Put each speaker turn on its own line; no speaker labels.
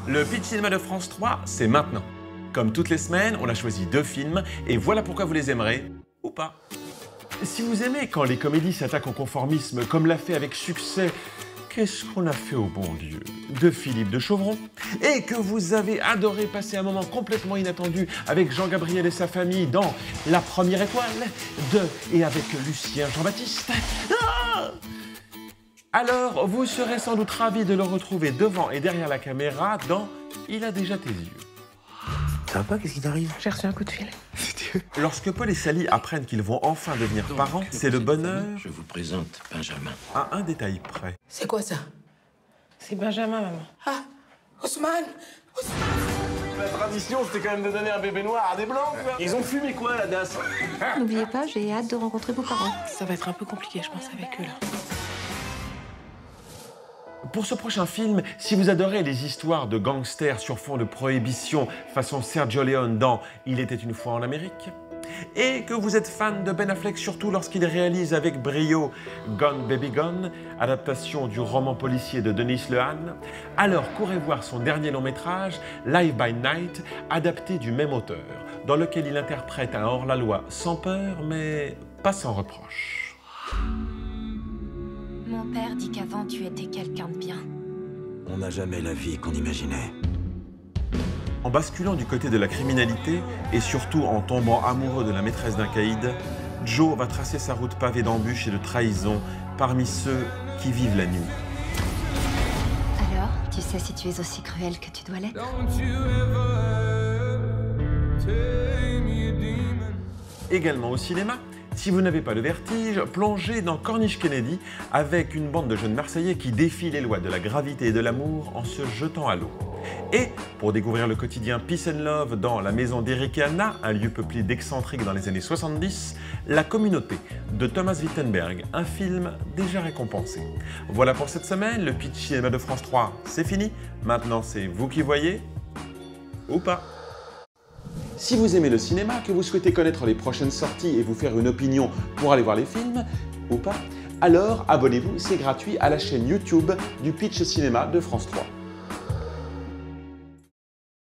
Le pitch cinéma de France 3, c'est maintenant. Comme toutes les semaines, on a choisi 2 films et voilà pourquoi vous les aimerez ou pas. Si vous aimez quand les comédies s'attaquent au conformisme, comme l'a fait avec succès Qu'est-ce qu'on a fait au bon Dieu de Philippe de Chauvron, et que vous avez adoré passer un moment complètement inattendu avec Jean-Gabriel et sa famille dans La Première Étoile et avec Lucien Jean-Baptiste, alors vous serez sans doute ravis de le retrouver devant et derrière la caméra dans Il a déjà tes yeux.
Ça va pas, qu'est-ce qui t'arrive?
J'ai reçu un coup de fil.
Lorsque Paul et Sally apprennent qu'ils vont enfin devenir parents, c'est le bonheur
Je vous présente Benjamin.
à un détail près.
C'est quoi ça?
C'est Benjamin, maman.
Ah, Ousmane!
La tradition, c'était quand même de donner un bébé noir à des blancs, quoi. Ils ont fumé quoi, la DAS?
N'oubliez pas, j'ai hâte de rencontrer vos parents.
Ça va être un peu compliqué, je pense, avec eux, là.
Pour ce prochain film, si vous adorez les histoires de gangsters sur fond de prohibition façon Sergio Leone dans Il était une fois en Amérique, et que vous êtes fan de Ben Affleck surtout lorsqu'il réalise avec brio Gone Baby Gone, adaptation du roman policier de Denis Lehane, alors courez voir son dernier long métrage, Live by Night, adapté du même auteur, dans lequel il interprète un hors-la-loi sans peur mais pas sans reproche.
Mon père dit qu'avant tu étais quelqu'un de bien.
On n'a jamais la vie qu'on imaginait.
En basculant du côté de la criminalité et surtout en tombant amoureux de la maîtresse d'un caïd, Joe va tracer sa route pavée d'embûches et de trahisons parmi ceux qui vivent la nuit.
Alors, tu sais si tu es aussi cruel que tu dois l'être?
Également au cinéma, si vous n'avez pas le vertige, plongez dans Corniche Kennedy avec une bande de jeunes Marseillais qui défient les lois de la gravité et de l'amour en se jetant à l'eau. Et pour découvrir le quotidien Peace and Love dans La Maison d'Eric et Anna, un lieu peuplé d'excentriques dans les années 70, La Communauté de Thomas Wittenberg, un film déjà récompensé. Voilà pour cette semaine, le pitch cinéma de France 3, c'est fini. Maintenant, c'est vous qui voyez ou pas. Si vous aimez le cinéma, que vous souhaitez connaître les prochaines sorties et vous faire une opinion pour aller voir les films, ou pas, alors abonnez-vous, c'est gratuit, à la chaîne YouTube du Pitch Cinéma de France 3.